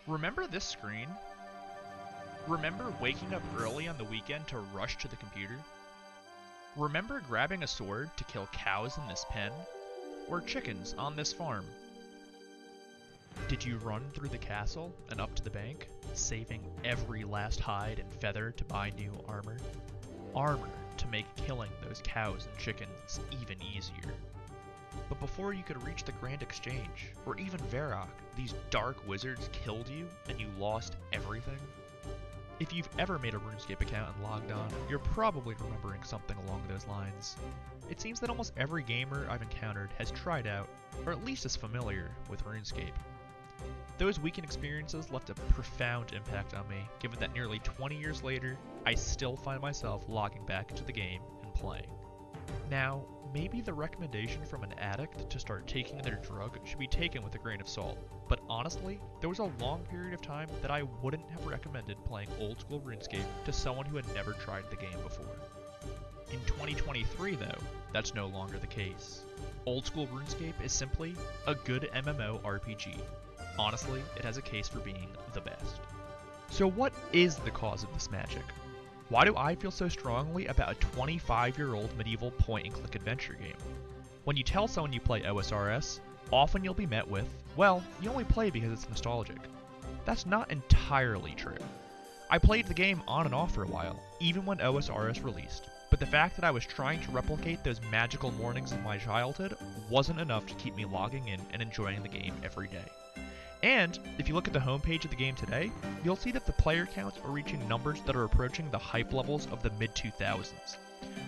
Remember this screen? Remember waking up early on the weekend to rush to the computer? Remember grabbing a sword to kill cows in this pen? Or chickens on this farm? Did you run through the castle and up to the bank, saving every last hide and feather to buy new armor? Armor to make killing those cows and chickens even easier. But before you could reach the Grand Exchange, or even Varrock, these dark wizards killed you and you lost everything? If you've ever made a RuneScape account and logged on, you're probably remembering something along those lines. It seems that almost every gamer I've encountered has tried out, or at least is familiar with RuneScape. Those weekend experiences left a profound impact on me, given that nearly 20 years later, I still find myself logging back into the game and playing. Now, maybe the recommendation from an addict to start taking their drug should be taken with a grain of salt, but honestly, there was a long period of time that I wouldn't have recommended playing old school RuneScape to someone who had never tried the game before. In 2023 though, that's no longer the case. Old school RuneScape is simply a good MMORPG. Honestly, it has a case for being the best. So what is the cause of this magic? Why do I feel so strongly about a 25-year-old medieval point-and-click adventure game? When you tell someone you play OSRS, often you'll be met with, well, you only play because it's nostalgic. That's not entirely true. I played the game on and off for a while, even when OSRS released, but the fact that I was trying to replicate those magical mornings of my childhood wasn't enough to keep me logging in and enjoying the game every day. And, if you look at the homepage of the game today, you'll see that the player counts are reaching numbers that are approaching the hype levels of the mid-2000s.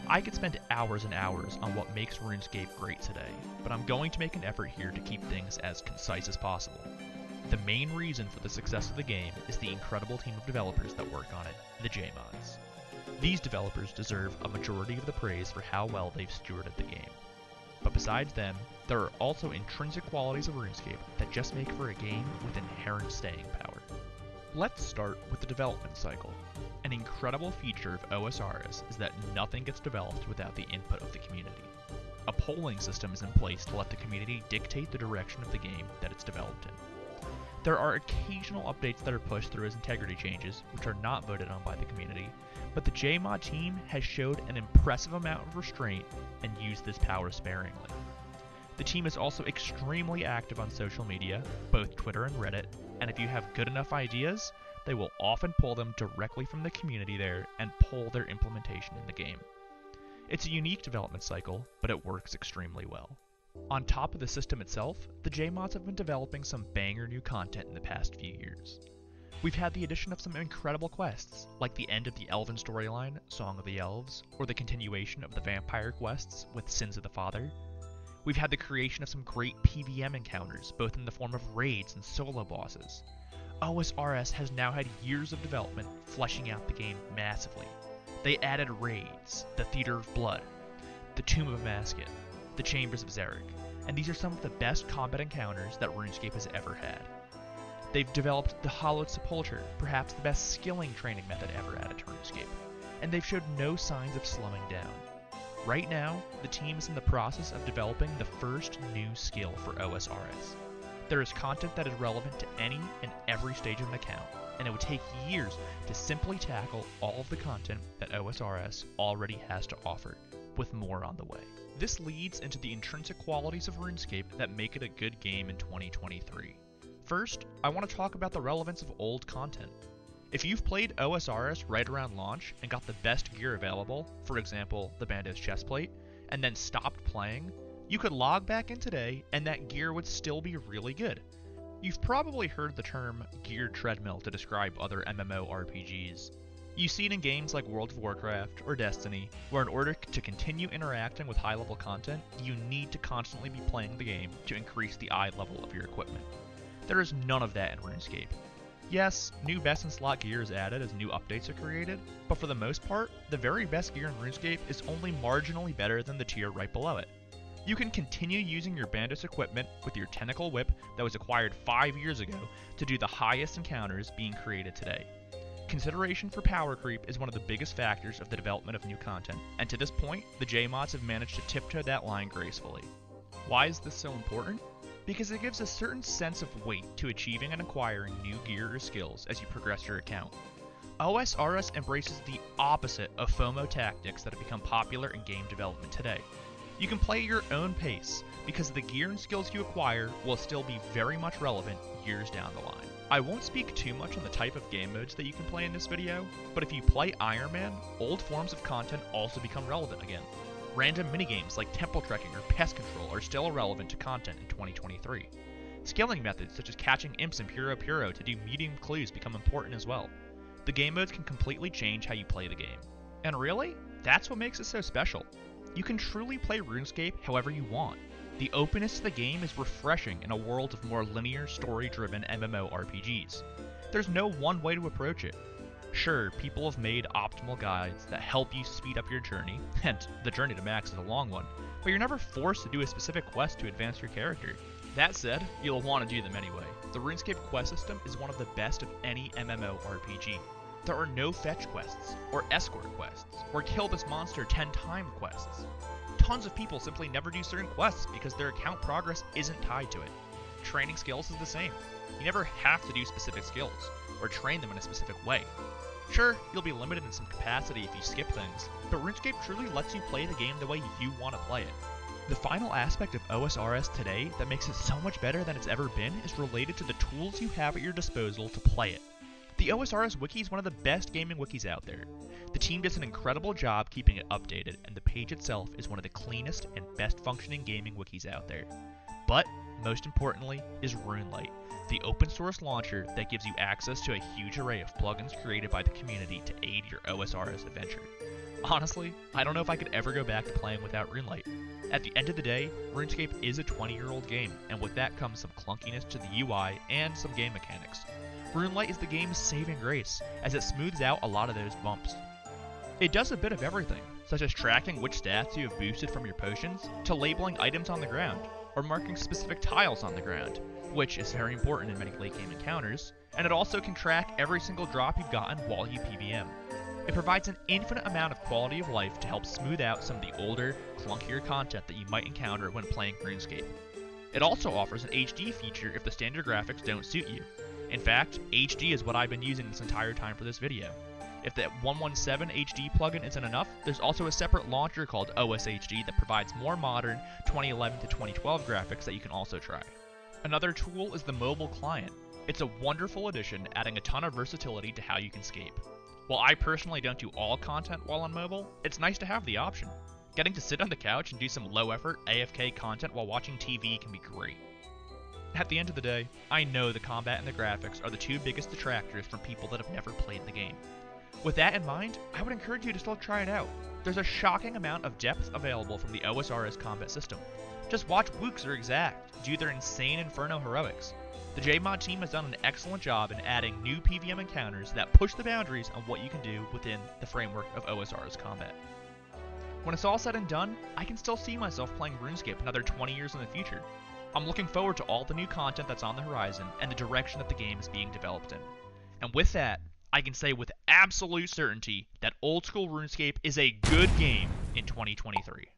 I could spend hours and hours on what makes RuneScape great today, but I'm going to make an effort here to keep things as concise as possible. The main reason for the success of the game is the incredible team of developers that work on it, the JMods. These developers deserve a majority of the praise for how well they've stewarded the game. But besides them, there are also intrinsic qualities of RuneScape that just make for a game with inherent staying power. Let's start with the development cycle. An incredible feature of OSRS is that nothing gets developed without the input of the community. A polling system is in place to let the community dictate the direction of the game that it's developed in. There are occasional updates that are pushed through as integrity changes, which are not voted on by the community, but the JMod team has showed an impressive amount of restraint and used this power sparingly. The team is also extremely active on social media, both Twitter and Reddit, and if you have good enough ideas, they will often pull them directly from the community there and pull their implementation in the game. It's a unique development cycle, but it works extremely well. On top of the system itself, the JMods have been developing some banger new content in the past few years. We've had the addition of some incredible quests, like the end of the Elven storyline, Song of the Elves, or the continuation of the vampire quests with Sins of the Father. We've had the creation of some great PvM encounters, both in the form of raids and solo bosses. OSRS has now had years of development fleshing out the game massively. They added raids, the Theater of Blood, the Tomb of Amascut, the Chambers of Xeric, and these are some of the best combat encounters that RuneScape has ever had. They've developed the Hallowed Sepulchre, perhaps the best skilling training method ever added to RuneScape, and they've showed no signs of slowing down. Right now, the team is in the process of developing the first new skill for OSRS. There is content that is relevant to any and every stage of an account, and it would take years to simply tackle all of the content that OSRS already has to offer, with more on the way. This leads into the intrinsic qualities of RuneScape that make it a good game in 2023. First, I want to talk about the relevance of old content. If you've played OSRS right around launch and got the best gear available, for example, the Bandos chestplate, and then stopped playing, you could log back in today and that gear would still be really good. You've probably heard the term geared treadmill to describe other MMORPGs. You see it in games like World of Warcraft or Destiny, where in order to continue interacting with high-level content, you need to constantly be playing the game to increase the eye level of your equipment. There is none of that in RuneScape. Yes, new best in slot gear is added as new updates are created, but for the most part, the very best gear in RuneScape is only marginally better than the tier right below it. You can continue using your Bandos equipment with your Tentacle Whip that was acquired 5 years ago to do the highest encounters being created today. Consideration for power creep is one of the biggest factors of the development of new content, and to this point, the JMods have managed to tiptoe that line gracefully. Why is this so important? because it gives a certain sense of weight to achieving and acquiring new gear or skills as you progress your account. OSRS embraces the opposite of FOMO tactics that have become popular in game development today. You can play at your own pace, because the gear and skills you acquire will still be very much relevant years down the line. I won't speak too much on the type of game modes that you can play in this video, but if you play Iron Man, old forms of content also become relevant again. Random minigames like temple trekking or pest control are still relevant to content in 2023. Scaling methods such as catching imps in Puro Puro to do medium clues become important as well. The game modes can completely change how you play the game. And really, that's what makes it so special. You can truly play RuneScape however you want. The openness to the game is refreshing in a world of more linear, story-driven MMORPGs. There's no one way to approach it. Sure, people have made optimal guides that help you speed up your journey, and the journey to max is a long one, but you're never forced to do a specific quest to advance your character. That said, you'll want to do them anyway. The RuneScape quest system is one of the best of any MMORPG. There are no fetch quests, or escort quests, or kill this monster 10 times quests. Tons of people simply never do certain quests because their account progress isn't tied to it. Training skills is the same. You never have to do specific skills, or train them in a specific way. Sure, you'll be limited in some capacity if you skip things, but RuneScape truly lets you play the game the way you want to play it. The final aspect of OSRS today that makes it so much better than it's ever been is related to the tools you have at your disposal to play it. The OSRS wiki is one of the best gaming wikis out there. The team does an incredible job keeping it updated, and the page itself is one of the cleanest and best functioning gaming wikis out there. But, most importantly, is RuneLite, the open source launcher that gives you access to a huge array of plugins created by the community to aid your OSRS adventure. Honestly, I don't know if I could ever go back to playing without RuneLite. At the end of the day, RuneScape is a 20-year-old game, and with that comes some clunkiness to the UI and some game mechanics. RuneLite is the game's saving grace, as it smooths out a lot of those bumps. It does a bit of everything, such as tracking which stats you have boosted from your potions, to labeling items on the ground, or marking specific tiles on the ground, which is very important in many late game encounters, and it also can track every single drop you've gotten while you PVM. It provides an infinite amount of quality of life to help smooth out some of the older, clunkier content that you might encounter when playing RuneScape. It also offers an HD feature if the standard graphics don't suit you. In fact, HD is what I've been using this entire time for this video. If the 117 HD plugin isn't enough, there's also a separate launcher called OSHD that provides more modern 2011 to 2012 graphics that you can also try. Another tool is the mobile client. It's a wonderful addition, adding a ton of versatility to how you can scape. While I personally don't do all content while on mobile, it's nice to have the option. Getting to sit on the couch and do some low-effort AFK content while watching TV can be great. At the end of the day, I know the combat and the graphics are the two biggest detractors from people that have never played the game. With that in mind, I would encourage you to still try it out. There's a shocking amount of depth available from the OSRS combat system. Just watch Woox or Xact do their insane Inferno heroics. The JMod team has done an excellent job in adding new PVM encounters that push the boundaries on what you can do within the framework of OSRS combat. When it's all said and done, I can still see myself playing RuneScape another 20 years in the future. I'm looking forward to all the new content that's on the horizon and the direction that the game is being developed in. And with that, I can say with absolute certainty that old school RuneScape is a good game in 2023.